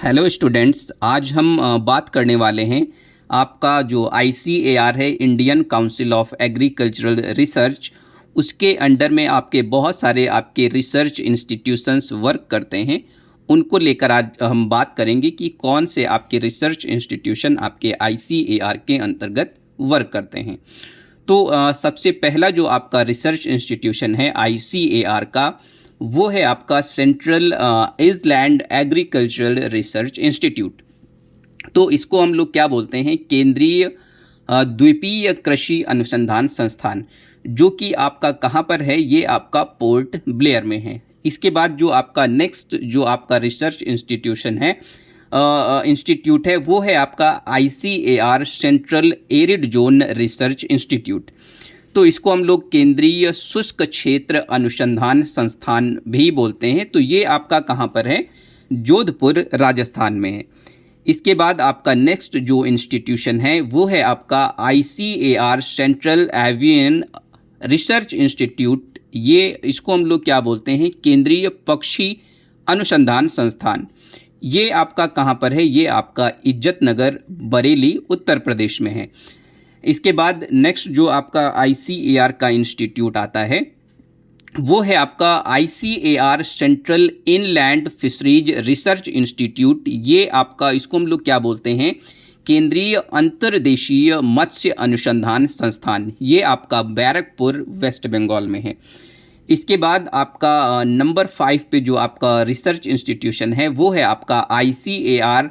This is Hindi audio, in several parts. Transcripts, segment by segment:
हेलो स्टूडेंट्स, आज हम बात करने वाले हैं आपका जो ICAR है, Indian council of agricultural research. उसके अंडर में आपके बहुत सारे आपके रिसर्च इंस्टीट्यूशंस वर्क करते हैं। उनको लेकर आज हम बात करेंगे कि कौन से आपके रिसर्च इंस्टीट्यूशन आपके ICAR के अंतर्गत वर्क करते हैं। तो सबसे पहला जो आपका रिसर्च इंस्टीट्यूशन है ICAR का, वो है आपका सेंट्रल ईज़लैंड एग्रीकल्चरल रिसर्च इंस्टीट्यूट। तो इसको हम लोग क्या बोलते हैं, केंद्रीय द्वीपीय कृषि अनुसंधान संस्थान, जो कि आपका कहाँ पर है, ये आपका पोर्ट ब्लेयर में है। इसके बाद जो आपका नेक्स्ट जो आपका रिसर्च इंस्टीट्यूशन है इंस्टीट्यूट है, वो है आपका ICAR central arid zone research institute. तो इसको हम लोग केंद्रीय शुष्क क्षेत्र अनुसंधान संस्थान भी बोलते हैं। तो ये आपका कहाँ पर है, जोधपुर राजस्थान में है। इसके बाद आपका नेक्स्ट जो इंस्टीट्यूशन है वो है आपका ICAR central avian research institute. ये इसको हम लोग क्या बोलते हैं, केंद्रीय पक्षी अनुसंधान संस्थान। ये आपका कहाँ पर है, ये आपका इज्जतनगर बरेली उत्तर प्रदेश में है। इसके बाद नेक्स्ट जो आपका ICAR का इंस्टीट्यूट आता है वो है आपका ICAR central inland fisheries research institute. ये आपका, इसको हम लोग क्या बोलते हैं, केंद्रीय अंतर्देशीय मत्स्य अनुसंधान संस्थान। ये आपका बैरकपुर वेस्ट बंगाल में है। इसके बाद आपका नंबर 5 पे जो आपका रिसर्च इंस्टीट्यूशन है वो है आपका ICAR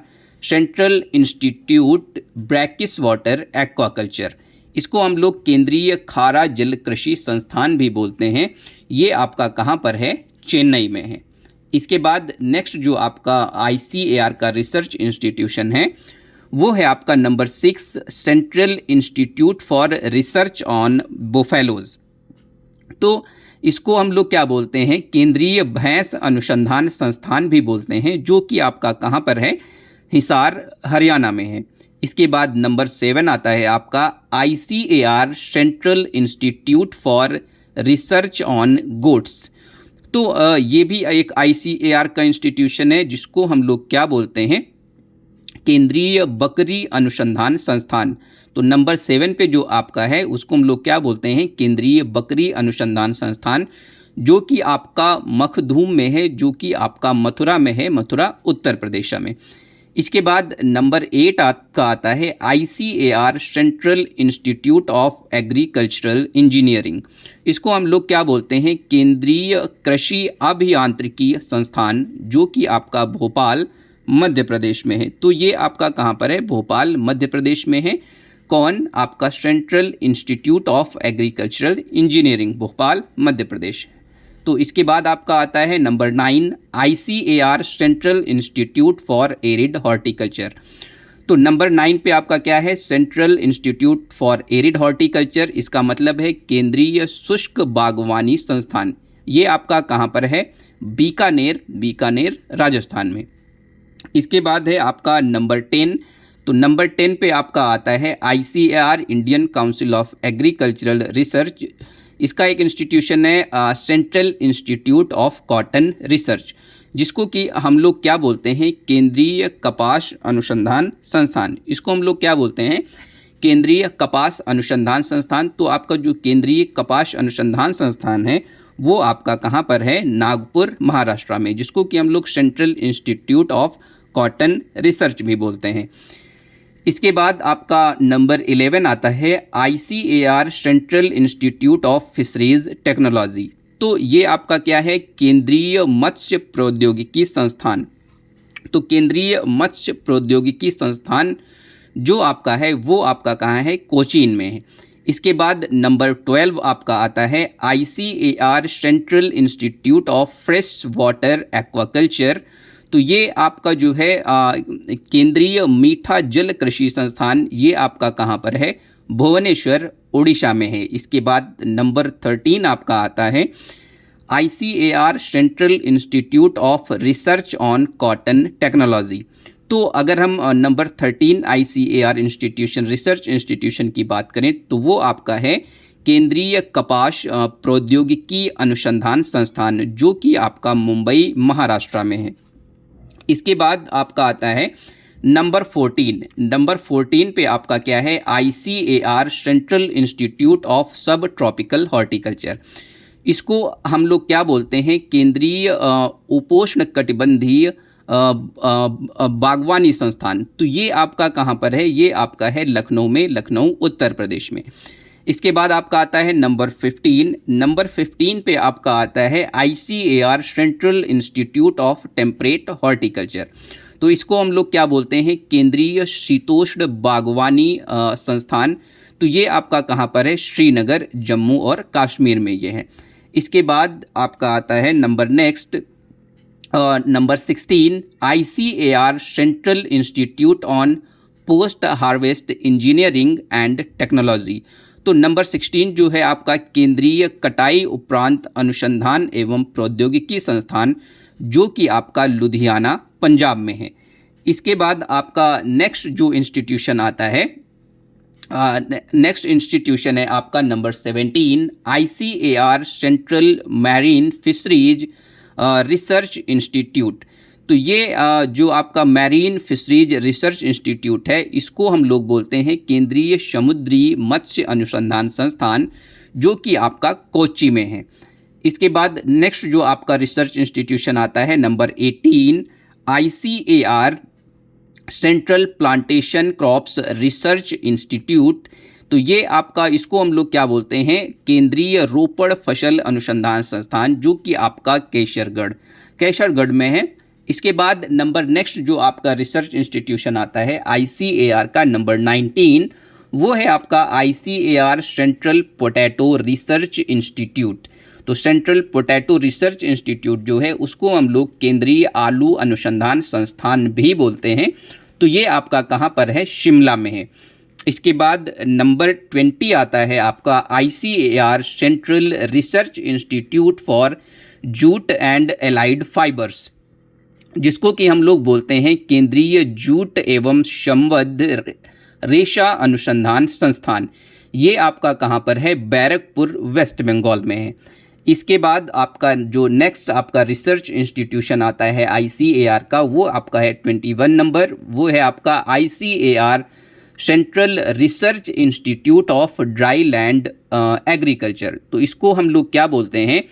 central institute brackish water aquaculture. इसको हम लोग केंद्रीय खारा जल कृषि संस्थान भी बोलते हैं। ये आपका कहाँ पर है, चेन्नई में है। इसके बाद नेक्स्ट जो आपका ICAR का रिसर्च इंस्टीट्यूशन है वो है आपका number 6 central institute for research on buffaloes. तो इसको हम लोग क्या बोलते हैं, केंद्रीय भैंस अनुसंधान संस्थान भी बोलते हैं, जो कि आपका कहाँ पर है, हिसार हरियाणा में है। इसके बाद नंबर 7 आता है आपका ICAR central institute for research on goats. तो ये भी एक ICAR का इंस्टीट्यूशन है, जिसको हम लोग क्या बोलते हैं, केंद्रीय बकरी अनुसंधान संस्थान। तो नंबर 7 पे जो आपका है उसको हम लोग क्या बोलते हैं, केंद्रीय बकरी अनुसंधान संस्थान, जो कि आपका मखदूम में है, जो कि आपका मथुरा में है, मथुरा उत्तर प्रदेश में। इसके बाद नंबर 8 का आता है ICAR central institute of agricultural engineering. इसको हम लोग क्या बोलते हैं, केंद्रीय कृषि अभियांत्रिकी संस्थान, जो कि आपका भोपाल मध्य प्रदेश में है। तो ये आपका कहाँ पर है, भोपाल मध्य प्रदेश में है। कौन, आपका central institute of agricultural engineering, Bhopal Madhya Pradesh. तो इसके बाद आपका आता है number 9 ICAR central institute for arid horticulture. तो नंबर 9 पे आपका क्या है, central institute for arid horticulture. इसका मतलब है केंद्रीय शुष्क बागवानी संस्थान। ये आपका कहाँ पर है, बीकानेर राजस्थान में। इसके बाद है आपका नंबर 10। तो नंबर 10 पे आपका आता है ICAR Indian council of agricultural research. इसका एक इंस्टीट्यूशन है central institute of cotton research, जिसको कि हम लोग क्या बोलते हैं, केंद्रीय कपास अनुसंधान संस्थान। इसको हम लोग क्या बोलते हैं, केंद्रीय कपास अनुसंधान संस्थान। तो आपका जो केंद्रीय कपास अनुसंधान संस्थान है वो आपका कहाँ पर है, नागपुर महाराष्ट्र में, जिसको कि हम लोग central institute of cotton research भी बोलते हैं। इसके बाद आपका नंबर 11 आता है ICAR central institute of fisheries technology. तो ये आपका क्या है, केंद्रीय मत्स्य प्रौद्योगिकी संस्थान। तो केंद्रीय मत्स्य प्रौद्योगिकी संस्थान जो आपका है वो आपका कहाँ है, कोचीन में है। इसके बाद नंबर 12 आपका आता है ICAR central institute of fresh water aquaculture. तो ये आपका जो है केंद्रीय मीठा जल कृषि संस्थान, ये आपका कहाँ पर है, भुवनेश्वर उड़ीसा में है। इसके बाद नंबर 13 आपका आता है ICAR central institute of research on cotton technology. तो अगर हम number 13 ICAR institution, research institution की बात करें तो वो आपका है केंद्रीय कपास प्रौद्योगिकी अनुसंधान संस्थान, जो कि आपका मुंबई महाराष्ट्र में है। इसके बाद आपका आता है नंबर 14। नंबर 14 पे आपका क्या है, ICAR सेंट्रल इंस्टीट्यूट ऑफ सब ट्रॉपिकल हॉर्टिकल्चर। इसको हम लोग क्या बोलते हैं, केंद्रीय उपोष्ण कटिबंधीय बागवानी संस्थान। तो ये आपका कहाँ पर है, ये आपका है लखनऊ में, लखनऊ उत्तर प्रदेश में। इसके बाद आपका आता है नंबर 15। नंबर 15 पे आपका आता है ICAR central institute of temperate horticulture. तो इसको हम लोग क्या बोलते हैं, केंद्रीय शीतोष्ण बागवानी संस्थान। तो ये आपका कहाँ पर है, श्रीनगर, जम्मू और कश्मीर में ये है। इसके बाद आपका आता है number next, number 16, ICAR central institute on post harvest engineering and technology. तो नंबर 16 जो है आपका केंद्रीय कटाई उपरांत अनुसंधान एवं प्रौद्योगिकी संस्थान, जो कि आपका लुधियाना, पंजाब में है। इसके बाद आपका नेक्स्ट जो इंस्टीट्यूशन आता है, नेक्स्ट इंस्टीट्यूशन है आपका number 17, ICAR central marine fisheries research institute. तो ये जो आपका मैरीन फिशरीज रिसर्च इंस्टीट्यूट है, इसको हम लोग बोलते हैं केंद्रीय समुद्री मत्स्य अनुसंधान संस्थान, जो कि आपका कोच्चि में है। इसके बाद नेक्स्ट जो आपका रिसर्च इंस्टीट्यूशन आता है number 18, ICAR central plantation crops research institute. तो ये आपका, इसको हम लोग क्या बोलते हैं, केंद्रीय रोपड़ फसल अनुसंधान संस्थान, जो कि आपका केशरगढ़ में है। इसके बाद नंबर नेक्स्ट जो आपका रिसर्च इंस्टीट्यूशन आता है ICAR का नंबर 19, वो है आपका ICAR central potato research institute. तो सेंट्रल पोटैटो रिसर्च इंस्टीट्यूट जो है, उसको हम लोग केंद्रीय आलू अनुसंधान संस्थान भी बोलते हैं। तो ये आपका कहाँ पर है, शिमला में है। इसके बाद नंबर 20 आता है आपका ICAR central research institute for jute and allied fibres, जिसको कि हम लोग बोलते हैं केंद्रीय जूट एवं संबद्ध रेशा अनुसंधान संस्थान। ये आपका कहाँ पर है, बैरकपुर, वेस्ट बंगाल में है। इसके बाद आपका जो नेक्स्ट आपका रिसर्च इंस्टीट्यूशन आता है ICAR का, वो आपका है 21 नंबर, वो है आपका ICAR central research institute of dry land agriculture. तो इसको हम लोग क्या बोलते हैं,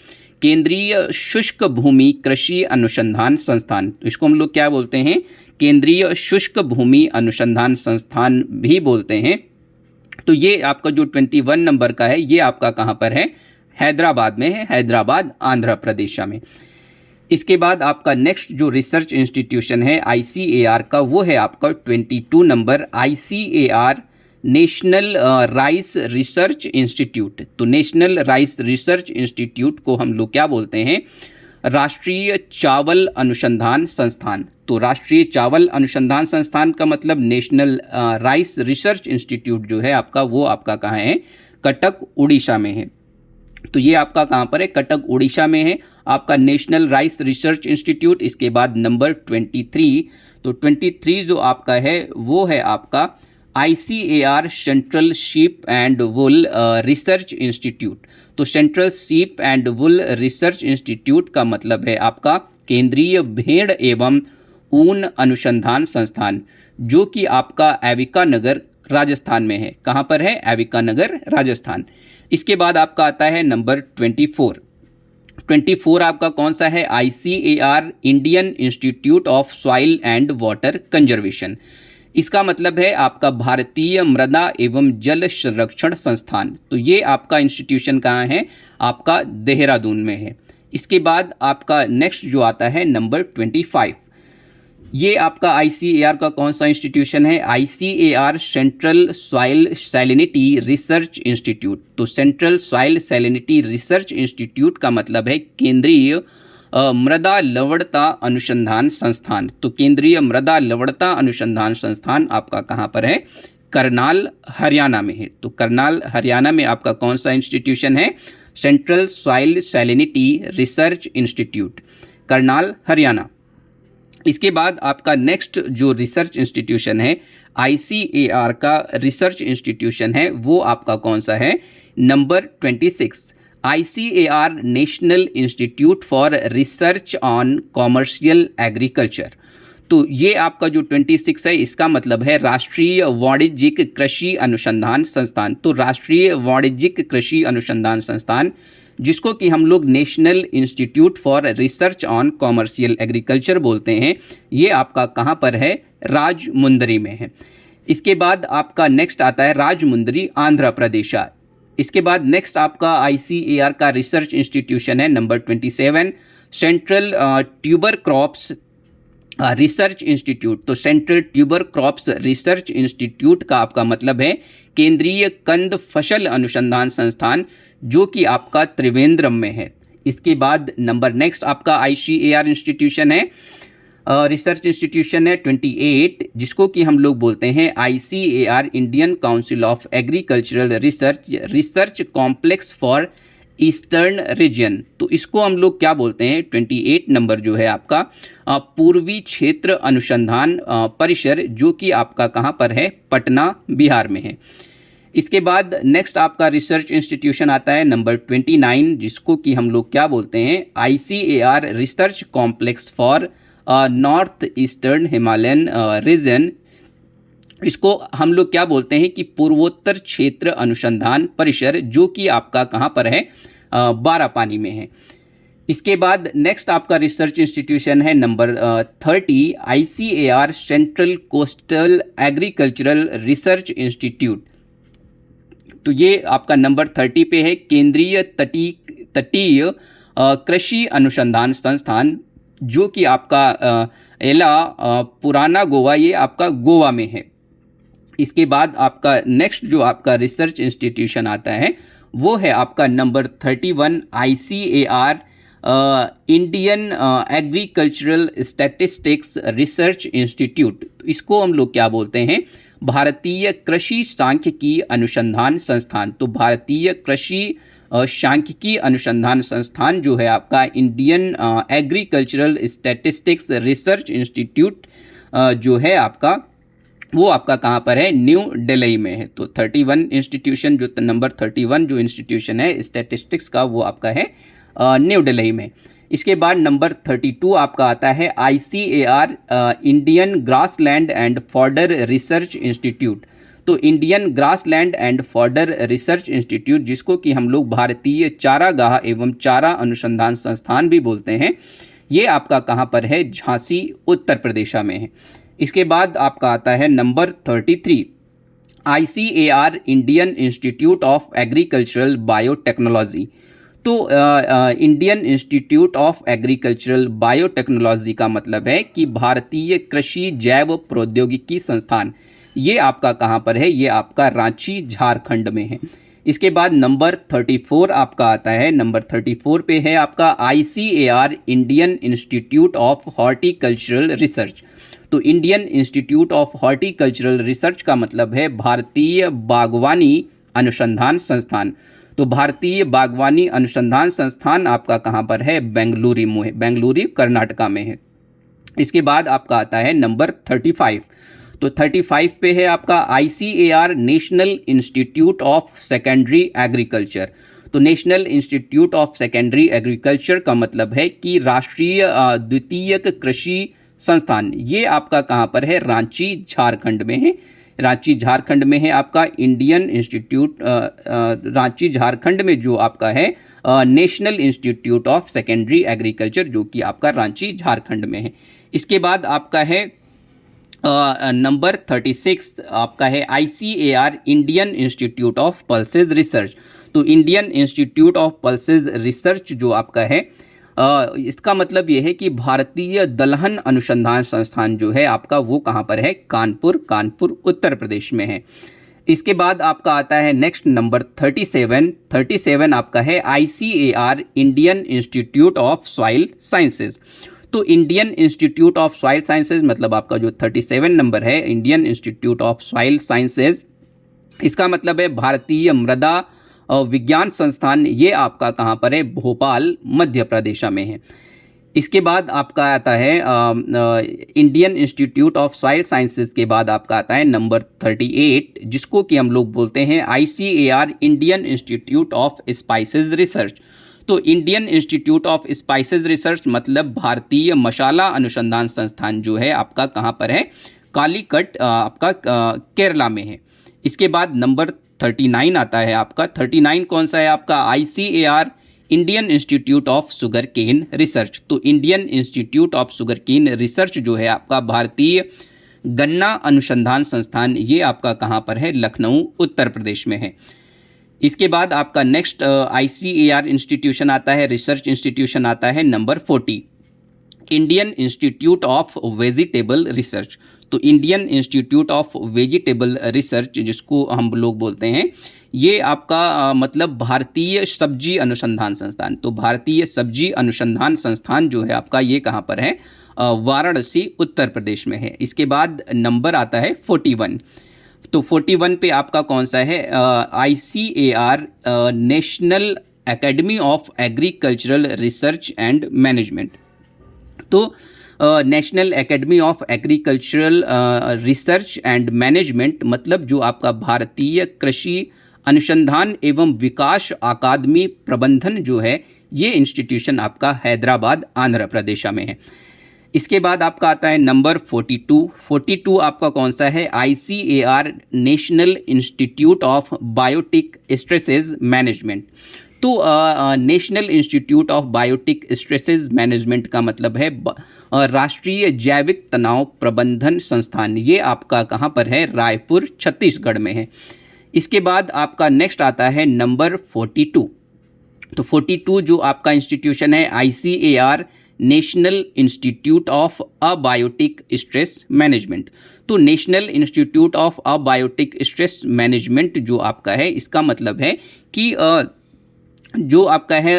केंद्रीय शुष्क भूमि कृषि अनुसंधान संस्थान। तो इसको हम लोग क्या बोलते हैं, केंद्रीय शुष्क भूमि अनुसंधान संस्थान भी बोलते हैं। तो ये आपका जो 21 नंबर का है, ये आपका कहाँ पर है, हैदराबाद में है, हैदराबाद, आंध्र प्रदेश में। इसके बाद आपका नेक्स्ट जो रिसर्च इंस्टीट्यूशन है ICAR का, वो है आपका 22 number, ICAR national rice research institute. तो नेशनल राइस रिसर्च इंस्टीट्यूट को हम लोग क्या बोलते हैं, राष्ट्रीय चावल अनुसंधान संस्थान। तो राष्ट्रीय चावल अनुसंधान संस्थान का मतलब नेशनल राइस रिसर्च इंस्टीट्यूट जो है आपका, वो आपका कहाँ है, कटक, उड़ीसा में है। तो ये आपका कहाँ पर है, कटक, उड़ीसा में है आपका नेशनल राइस रिसर्च इंस्टीट्यूट। इसके बाद नंबर 23, तो 23 जो आपका है, वो है आपका ICAR central sheep and wool research institute. तो central sheep and wool research institute का मतलब है आपका केंद्रीय भेड़ एवं ऊन अनुसंधान संस्थान, जो कि आपका एविका नगर, राजस्थान में है। कहाँ पर है, एविका नगर, राजस्थान। इसके बाद आपका आता है नंबर 24। 24 आपका कौन सा है, ICAR Indian institute of soil and water conservation. इसका मतलब है आपका भारतीय मृदा एवं जल संरक्षण संस्थान। तो ये आपका इंस्टीट्यूशन कहाँ है, आपका देहरादून में है। इसके बाद आपका नेक्स्ट जो आता है नंबर 25, ये आपका ICAR का कौन सा इंस्टीट्यूशन है, ICAR central soil salinity research institute. तो central soil salinity research institute का मतलब है केंद्रीय मृदा लवणता अनुसंधान संस्थान। तो केंद्रीय मृदा लवणता अनुसंधान संस्थान आपका कहाँ पर है, करनाल, हरियाणा में है। तो करनाल, हरियाणा में आपका कौन सा इंस्टीट्यूशन है, central soil salinity research institute, Karnal, Haryana. इसके बाद आपका नेक्स्ट जो रिसर्च इंस्टीट्यूशन है ICAR का रिसर्च इंस्टीट्यूशन है, वो आपका कौन सा है, number 26, ICAR national institute for research on commercial agriculture. तो ये आपका जो 26 है इसका मतलब है राष्ट्रीय वाणिज्यिक कृषि अनुसंधान संस्थान। तो राष्ट्रीय वाणिज्यिक कृषि अनुसंधान संस्थान, जिसको कि हम लोग national institute for research on commercial agriculture बोलते हैं, ये आपका कहाँ पर है? राजमुंदरी में है। इसके बाद आपका नेक्स्ट आता है राजमुंदरी, आंध्र प्रदेश। इसके बाद नेक्स्ट आपका ICAR का रिसर्च इंस्टीट्यूशन है number 27, central tuber crops research institute. तो central tuber crops research institute का आपका मतलब है केंद्रीय कंद फसल अनुसंधान संस्थान, जो कि आपका त्रिवेंद्रम में है। इसके बाद नंबर नेक्स्ट आपका ICAR इंस्टीट्यूशन है, रिसर्च इंस्टीट्यूशन है 28, जिसको कि हम लोग बोलते हैं ICAR Indian council of agricultural research complex for eastern region. तो इसको हम लोग क्या बोलते हैं? 28 नंबर जो है आपका पूर्वी क्षेत्र अनुसंधान परिसर, जो कि आपका कहाँ पर है? पटना, बिहार में है। इसके बाद नेक्स्ट आपका रिसर्च इंस्टीट्यूशन आता है नंबर 29, जिसको कि हम लोग क्या बोलते हैं? ICAR research complex for north eastern Himalayan region. इसको हम लोग क्या बोलते हैं कि पूर्वोत्तर क्षेत्र अनुसंधान परिसर, जो कि आपका कहाँ पर है? बारापानी में है। इसके बाद नेक्स्ट आपका रिसर्च इंस्टीट्यूशन है number 30, ICAR central coastal agricultural research institute. तो ये आपका नंबर 30 पे है, केंद्रीय तटीय कृषि अनुसंधान संस्थान, जो कि आपका पुराना गोवा, ये आपका गोवा में है। इसके बाद आपका नेक्स्ट जो आपका रिसर्च इंस्टीट्यूशन आता है वो है आपका number 31, ICAR Indian agricultural statistics research institute. तो इसको हम लोग क्या बोलते हैं? भारतीय कृषि सांख्यिकी अनुसंधान संस्थान। तो भारतीय कृषि सांख्यिकी अनुसंधान संस्थान जो है आपका Indian agricultural statistics research institute जो है आपका, वो आपका कहाँ पर है? न्यू दिल्ली में है। तो 31 इंस्टीट्यूशन, जो नंबर 31 जो इंस्टीट्यूशन है स्टैटिस्टिक्स का, वो आपका है न्यू दिल्ली में। इसके बाद नंबर 32 आपका आता है ICAR Indian grassland and fodder research institute. तो Indian grassland and fodder research institute, जिसको कि हम लोग भारतीय चारागाह एवं चारा अनुसंधान संस्थान भी बोलते हैं, ये आपका कहाँ पर है? झांसी, उत्तर प्रदेश में है। इसके बाद आपका आता है number 33, ICAR Indian institute of agricultural biotechnology. तो Indian institute of agricultural biotechnology का मतलब है कि भारतीय कृषि जैव प्रौद्योगिकी संस्थान, ये आपका कहाँ पर है? ये आपका रांची, झारखंड में है। इसके बाद नंबर 34 आपका आता है, नंबर 34 पे है आपका ICAR Indian institute of horticultural research. तो Indian institute of horticultural research का मतलब है भारतीय बागवानी अनुसंधान संस्थान। तो भारतीय बागवानी अनुसंधान संस्थान आपका कहाँ पर है? बेंगलुरु में है, बेंगलुरु कर्नाटका में है। इसके बाद आपका आता है नंबर 35। तो 35 पे है आपका ICAR national institute of secondary agriculture. तो national institute of secondary agriculture का मतलब है कि राष्ट्रीय द्वितीयक कृषि संस्थान, ये आपका कहाँ पर है? रांची, झारखंड में है। रांची, झारखंड में है आपका इंडियन इंस्टीट्यूट, रांची, झारखंड में जो आपका है national institute of secondary agriculture, जो कि आपका रांची, झारखंड में है। इसके बाद आपका है नंबर 36 आपका है ICAR Indian institute of pulses research. तो Indian institute of pulses research जो आपका है, इसका मतलब ये है कि भारतीय दलहन अनुसंधान संस्थान जो है आपका, वो कहाँ पर है? कानपुर उत्तर प्रदेश में है। इसके बाद आपका आता है नेक्स्ट नंबर 37 आपका है ICAR Indian institute of soil sciences. तो Indian institute of soil sciences मतलब आपका जो 37 नंबर है, Indian institute of soil sciences, इसका मतलब है भारतीय मृदा विज्ञान संस्थान, ये आपका कहाँ पर है? भोपाल, मध्य प्रदेश में है। इसके बाद आपका आता है Indian institute of soil sciences के बाद आपका आता है नंबर 38, जिसको कि हम लोग बोलते हैं ICAR Indian institute of spices research. तो Indian institute of spices research मतलब भारतीय मसाला अनुसंधान संस्थान जो है आपका कहाँ पर है, कालीकट आपका केरला में है। इसके बाद नंबर 39 आता है आपका। 39 कौन सा है आपका, ICAR Indian institute of sugar cane research. तो Indian institute of sugar cane research जो है आपका भारतीय गन्ना अनुसंधान संस्थान, ये आपका कहाँ पर है, लखनऊ उत्तर प्रदेश में है। इसके बाद आपका नेक्स्ट ICAR इंस्टीट्यूशन आता है, रिसर्च इंस्टीट्यूशन आता है number 40, Indian institute of vegetable research. तो Indian institute of vegetable research जिसको हम लोग बोलते हैं, ये आपका मतलब भारतीय सब्जी अनुसंधान संस्थान। तो भारतीय सब्जी अनुसंधान संस्थान जो है आपका ये कहाँ पर है, वाराणसी उत्तर प्रदेश में है। इसके बाद नंबर आता है 41। तो 41 पे आपका कौन सा है, ICAR national academy of agricultural research and management. तो national academy of agricultural research and management मतलब जो आपका भारतीय कृषि अनुसंधान एवं विकास अकादमी प्रबंधन जो है, ये इंस्टीट्यूशन आपका हैदराबाद आंध्र प्रदेश में है। इसके बाद आपका आता है नंबर 42। 42 आपका कौन सा है, ICAR national institute of biotic stresses management. तो national institute of biotic stresses management का मतलब है राष्ट्रीय जैविक तनाव प्रबंधन संस्थान, ये आपका कहाँ पर है, रायपुर छत्तीसगढ़ में है। इसके बाद आपका नेक्स्ट आता है नंबर 42। तो 42 जो आपका इंस्टीट्यूशन है, ICAR national institute of abiotic stress management. तो national institute of abiotic stress management जो आपका है, इसका मतलब है कि जो आपका है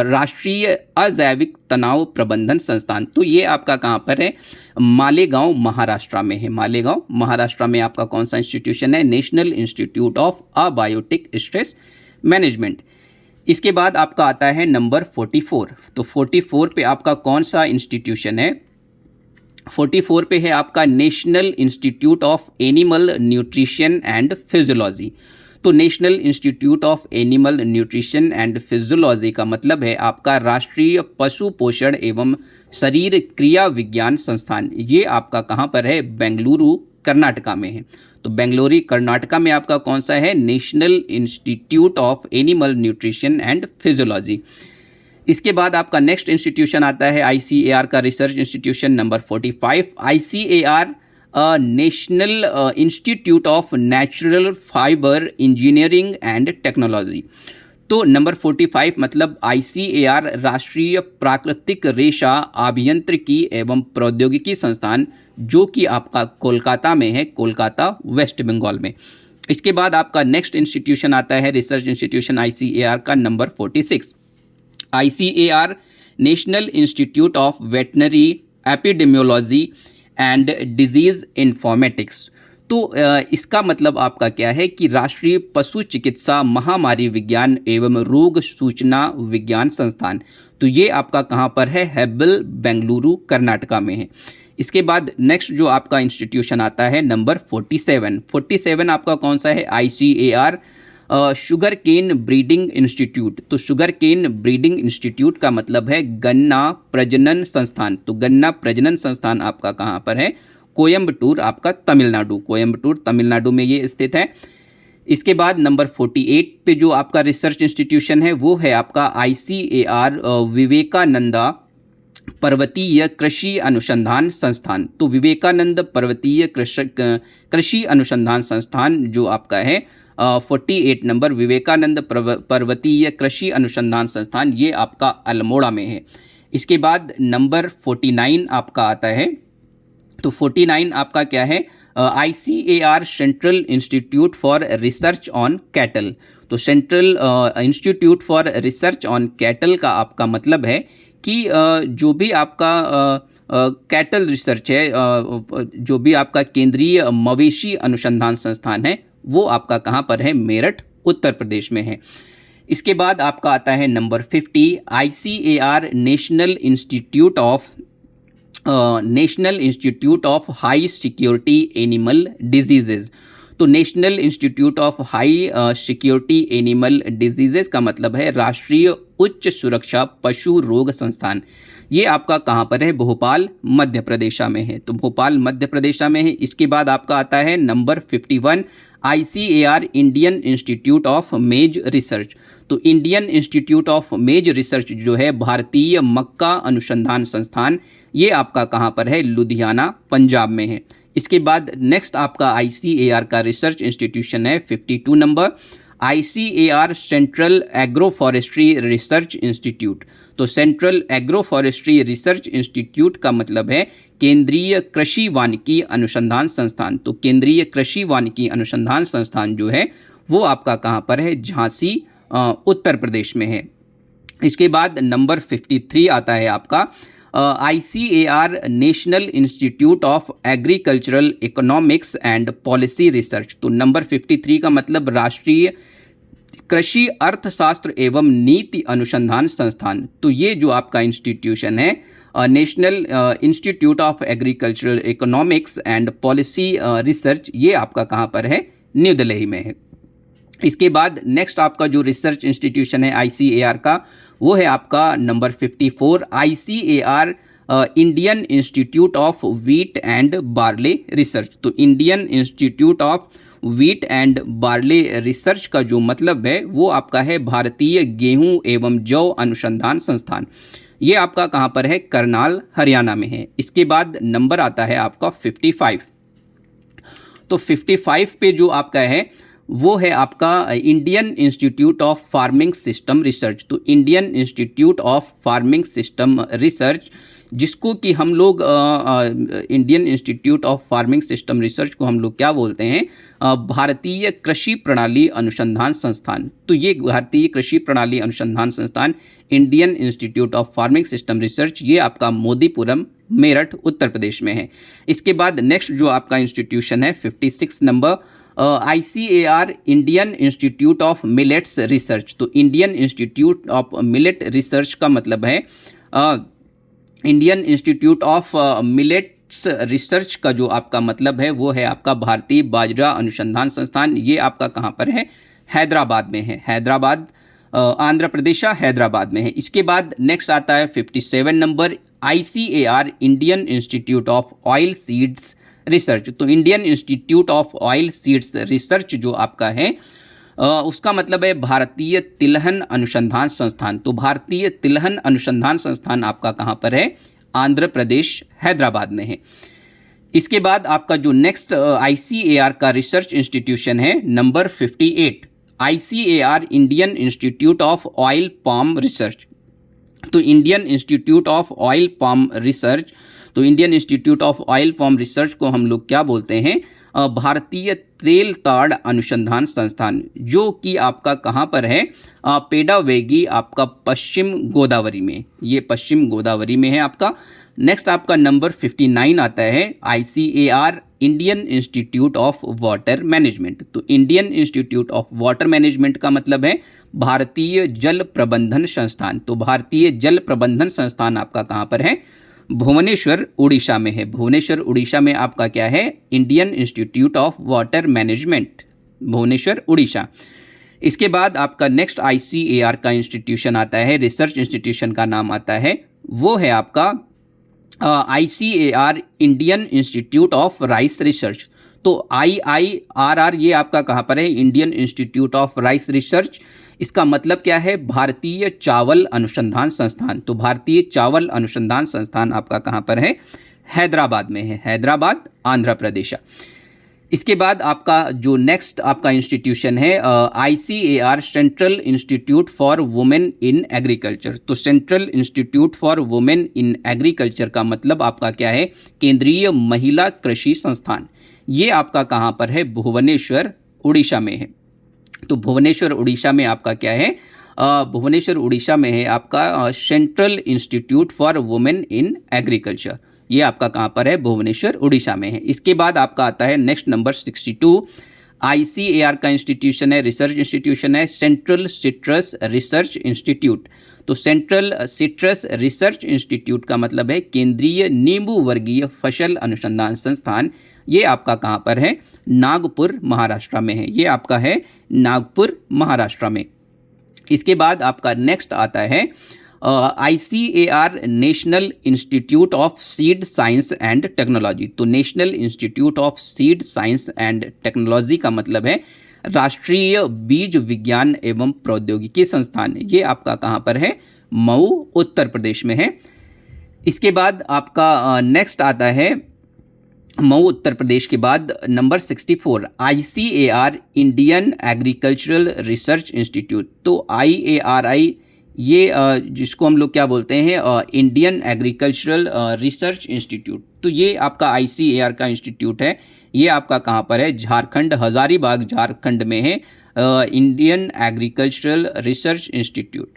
राष्ट्रीय अजैविक तनाव प्रबंधन संस्थान। तो ये आपका कहाँ पर है, मालेगांव महाराष्ट्र में है। मालेगांव महाराष्ट्र में आपका कौन सा इंस्टीट्यूशन है, national institute of abiotic stress management. इसके बाद आपका आता है नंबर 44। तो 44 पे आपका कौन सा इंस्टीट्यूशन है, 44 पे है आपका national institute of animal nutrition and physiology. तो national institute of animal nutrition and physiology का मतलब है आपका राष्ट्रीय पशु पोषण एवं शरीर क्रिया विज्ञान संस्थान, ये आपका कहाँ पर है, बेंगलुरु कर्नाटका में है। तो बेंगलुरु कर्नाटका में आपका कौन सा है, national institute of animal nutrition and physiology. इसके बाद आपका नेक्स्ट इंस्टीट्यूशन आता है ICAR का research institution number 45, ICAR national institute of natural fibre engineering and technology. तो नंबर 45 मतलब ICAR राष्ट्रीय प्राकृतिक रेशा अभियांत्रिकी एवं प्रौद्योगिकी संस्थान, जो कि आपका कोलकाता में है, कोलकाता वेस्ट बंगाल में। इसके बाद आपका नेक्स्ट इंस्टीट्यूशन आता है रिसर्च इंस्टीट्यूशन ICAR का number 46, ICAR national institute of veterinary epidemiology and disease informatics. तो इसका मतलब आपका क्या है कि राष्ट्रीय पशु चिकित्सा महामारी विज्ञान एवं रोग सूचना विज्ञान संस्थान। तो ये आपका कहाँ पर है, हेब्बल बेंगलुरु कर्नाटका में है। इसके बाद नेक्स्ट जो आपका इंस्टीट्यूशन आता है नंबर 47। 47 आपका कौन सा है, ICAR sugar cane breeding institute. तो शुगर केन ब्रीडिंग इंस्टीट्यूट का मतलब है गन्ना प्रजनन संस्थान। तो गन्ना प्रजनन संस्थान आपका कहाँ पर है, कोयम्बटूर आपका तमिलनाडु, कोयम्बटूर तमिलनाडु में ये स्थित है। इसके बाद नंबर 48 पे जो आपका रिसर्च इंस्टीट्यूशन है वो है आपका ICAR विवेकानंदा पर्वतीय कृषि अनुसंधान संस्थान। तो विवेकानंद पर्वतीय कृषि अनुसंधान संस्थान जो आपका है 48 नंबर विवेकानंद पर्वतीय कृषि अनुसंधान संस्थान, ये आपका अल्मोड़ा में है। इसके बाद नंबर 49 आपका आता है। तो 49 आपका क्या है, ICAR central institute for research on cattle. तो central institute for research on cattle का आपका मतलब है कि जो भी आपका कैटल रिसर्च है, जो भी आपका केंद्रीय मवेशी अनुसंधान संस्थान है, वो आपका कहाँ पर है, मेरठ उत्तर प्रदेश में है। इसके बाद आपका आता है number 50, ICAR national institute of high security animal diseases. तो national institute of high security animal diseases का मतलब है राष्ट्रीय उच्च सुरक्षा पशु रोग संस्थान, ये आपका कहाँ पर है? भोपाल मध्य प्रदेश में है। तो भोपाल मध्य प्रदेश में है। इसके बाद आपका आता है number 51 ICAR Indian institute of maize research. तो Indian institute of maize research जो है भारतीय मक्का अनुसंधान संस्थान, ये आपका कहाँ पर है? लुधियाना पंजाब में है। इसके बाद नेक्स्ट आपका ICAR का रिसर्च इंस्टीट्यूशन है 52 number ICAR central agro forestry research institute. तो central agro forestry research institute का मतलब है केंद्रीय कृषि वानिकी अनुसंधान संस्थान। तो केंद्रीय कृषि वानिकी अनुसंधान संस्थान जो है वो आपका कहाँ पर है? झांसी उत्तर प्रदेश में है। इसके बाद नंबर 53 आता है आपका ICAR national institute of agricultural economics and policy research. तो नंबर 53 का मतलब राष्ट्रीय कृषि अर्थशास्त्र एवं नीति अनुसंधान संस्थान। तो ये जो आपका इंस्टीट्यूशन है national institute of agricultural economics and policy research, ये आपका कहाँ पर है? न्यू दिल्ली में है। इसके बाद नेक्स्ट आपका जो रिसर्च इंस्टीट्यूशन है ICAR का, वो है आपका number 54 ICAR Indian institute of wheat and barley research. तो Indian institute of wheat and barley research का जो मतलब है वो आपका है भारतीय गेहूं एवं जौ अनुसंधान संस्थान। ये आपका कहाँ पर है? करनाल हरियाणा में है। इसके बाद नंबर आता है आपका 55। तो 55 पे जो आपका है वो है आपका Indian institute of farming system research. तो Indian institute of farming system research, जिसको कि हम लोग Indian institute of farming system research को हम लोग क्या बोलते हैं? भारतीय कृषि प्रणाली अनुसंधान संस्थान। तो ये भारतीय कृषि प्रणाली अनुसंधान संस्थान Indian institute of farming system research, ये आपका मोदीपुरम मेरठ उत्तर प्रदेश में है। इसके बाद नेक्स्ट जो आपका इंस्टीट्यूशन है 56 number ICAR Indian institute of millets research. तो Indian institute of millet research का मतलब है Indian institute of millets research का जो आपका मतलब है वो है आपका भारतीय बाजरा अनुसंधान संस्थान। ये आपका कहाँ पर है? हैदराबाद में है। हैदराबाद आंध्र प्रदेश हैदराबाद में है। इसके बाद नेक्स्ट आता है 57 number ICAR Indian institute of oil seeds research. तो Indian institute of oil seeds research जो आपका है उसका मतलब है भारतीय तिलहन अनुसंधान संस्थान। तो भारतीय तिलहन अनुसंधान संस्थान आपका कहाँ पर है? आंध्र प्रदेश हैदराबाद में है। इसके बाद आपका जो नेक्स्ट ICAR का रिसर्च इंस्टीट्यूशन है number 58 ICAR Indian institute of oil palm research. तो Indian institute of oil palm research, तो Indian institute of oil palm research को हम लोग क्या बोलते हैं? भारतीय तेल ताड़ अनुसंधान संस्थान, जो कि आपका कहाँ पर है? पेडावेगी आपका पश्चिम गोदावरी में, ये पश्चिम गोदावरी में है आपका। नेक्स्ट आपका नंबर 59 आता है ICAR Indian institute of water management. तो Indian institute of water management का मतलब है भारतीय जल प्रबंधन संस्थान। तो भारतीय जल प्रबंधन संस्थान आपका कहाँ पर है? भुवनेश्वर उड़ीसा में है। भुवनेश्वर उड़ीसा में आपका क्या है? Indian institute of water management, Bhubaneswar Orissa. इसके बाद आपका नेक्स्ट ICAR का इंस्टीट्यूशन आता है, रिसर्च इंस्टीट्यूशन का नाम आता है, वो है आपका ICAR Indian institute of rice research. तो IIRR ये आपका कहाँ पर है? Indian institute of rice research. इसका मतलब क्या है? भारतीय चावल अनुसंधान संस्थान। तो भारतीय चावल अनुसंधान संस्थान आपका कहाँ पर है? हैदराबाद में है। हैदराबाद आंध्र प्रदेश। इसके बाद आपका जो नेक्स्ट आपका इंस्टीट्यूशन है ICAR central institute for women in agriculture. तो central institute for women in agriculture का मतलब आपका क्या है? केंद्रीय महिला कृषि संस्थान। ये आपका कहाँ पर है? भुवनेश्वर उड़ीसा में है। तो भुवनेश्वर उड़ीसा में आपका क्या है? भुवनेश्वर उड़ीसा में है आपका central institute for women in agriculture. ये आपका कहाँ पर है? भुवनेश्वर उड़ीसा में है। इसके बाद आपका आता है नेक्स्ट नंबर 62 ICAR का इंस्टीट्यूशन है, रिसर्च इंस्टीट्यूशन है, सेंट्रल सिट्रस रिसर्च इंस्टीट्यूट। तो सेंट्रल सिट्रस रिसर्च इंस्टीट्यूट का मतलब है केंद्रीय नींबू वर्गीय फसल अनुसंधान संस्थान। ये आपका कहाँ पर है? नागपुर महाराष्ट्र में है। ये आपका है नागपुर महाराष्ट्र में। इसके बाद आपका नेक्स्ट आता है ICAR national institute of seed science and technology. तो national institute of seed science and technology का मतलब है राष्ट्रीय बीज विज्ञान एवं प्रौद्योगिकी संस्थान। ये आपका कहाँ पर है? मऊ, उत्तर प्रदेश में है। इसके बाद आपका नेक्स्ट आता है मऊ, उत्तर प्रदेश के बाद number 64 ICAR Indian agricultural research institute. तो IARI ये जिसको हम लोग क्या बोलते हैं, इंडियन एग्रीकल्चरल रिसर्च इंस्टीट्यूट। तो ये आपका ICAR का इंस्टीट्यूट है। ये आपका कहाँ पर है? झारखंड, हजारीबाग झारखंड में है इंडियन एग्रीकल्चरल रिसर्च इंस्टीट्यूट।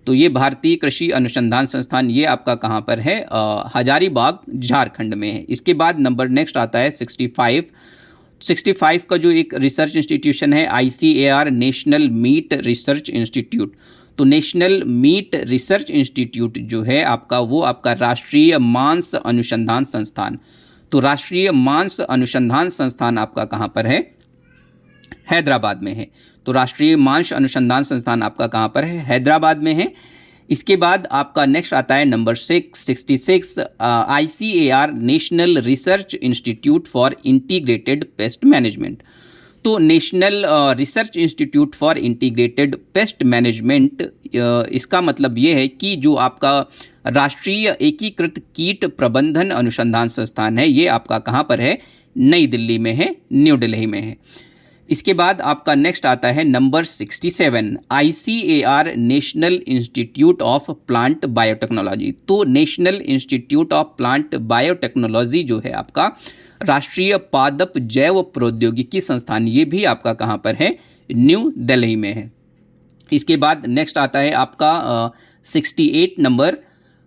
तो ये भारतीय कृषि अनुसंधान संस्थान, ये आपका कहाँ पर है? हजारीबाग झारखंड में है। इसके बाद नंबर नेक्स्ट आता है 65 का जो एक रिसर्च इंस्टीट्यूशन है ICAR national meat research institute. तो नेशनल मीट रिसर्च इंस्टीट्यूट जो है आपका, वो आपका राष्ट्रीय मांस अनुसंधान संस्थान। तो राष्ट्रीय मांस अनुसंधान संस्थान आपका कहाँ पर है? हैदराबाद में है। तो राष्ट्रीय मांस अनुसंधान संस्थान आपका कहाँ पर है? हैदराबाद में है। इसके बाद आपका नेक्स्ट आता है number 66 ICAR national research institute for integrated pest management. तो national research institute for integrated pest management, इसका मतलब ये है कि जो आपका राष्ट्रीय एकीकृत कीट प्रबंधन अनुसंधान संस्थान है, ये आपका कहाँ पर है? नई दिल्ली में है, न्यू दिल्ली में है। इसके बाद आपका नेक्स्ट आता है number 67 ICAR national institute of plant biotechnology. तो national institute of plant biotechnology जो है आपका राष्ट्रीय पादप जैव प्रौद्योगिकी संस्थान, ये भी आपका कहाँ पर है? न्यू दिल्ली में है। इसके बाद नेक्स्ट आता है आपका 68 number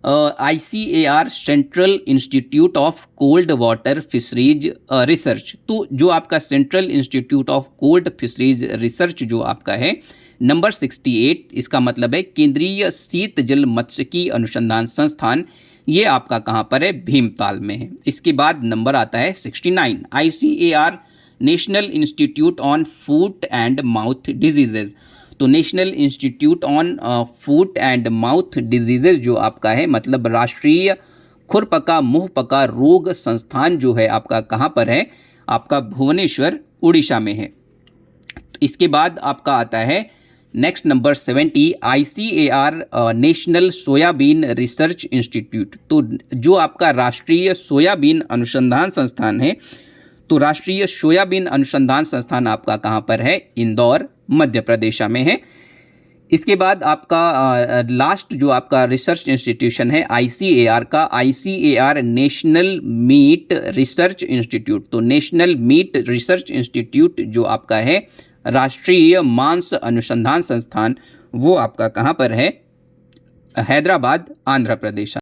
ICAR central institute of cold water fisheries research. तो जो आपका central institute of cold fisheries research जो आपका है नंबर 68, इसका मतलब है केंद्रीय शीत जल मत्स्यिकी अनुसंधान संस्थान। ये आपका कहाँ पर है? भीमताल में है। इसके बाद नंबर आता है 69 ICAR national institute on foot and mouth diseases. तो national institute on foot and mouth diseases जो आपका है, मतलब राष्ट्रीय खुरपका मुंहपका रोग संस्थान जो है आपका कहाँ पर है? आपका भुवनेश्वर, उड़ीसा में है। इसके बाद आपका आता है next number 70 ICAR national soybean research institute. तो जो आपका राष्ट्रीय सोयाबीन अनुसंधान संस्थान है, तो राष्ट्रीय सोयाबीन अनुसंधान संस्थान आपका कहाँ पर है? इंदौर, मध्य प्रदेश में है। इसके बाद आपका लास्ट जो आपका रिसर्च इंस्टीट्यूशन है ICAR का, ICAR national meat research institute. तो नेशनल मीट रिसर्च इंस्टीट्यूट जो आपका है राष्ट्रीय मांस अनुसंधान संस्थान, वो आपका कहाँ पर है? हैदराबाद, आंध्र प्रदेश।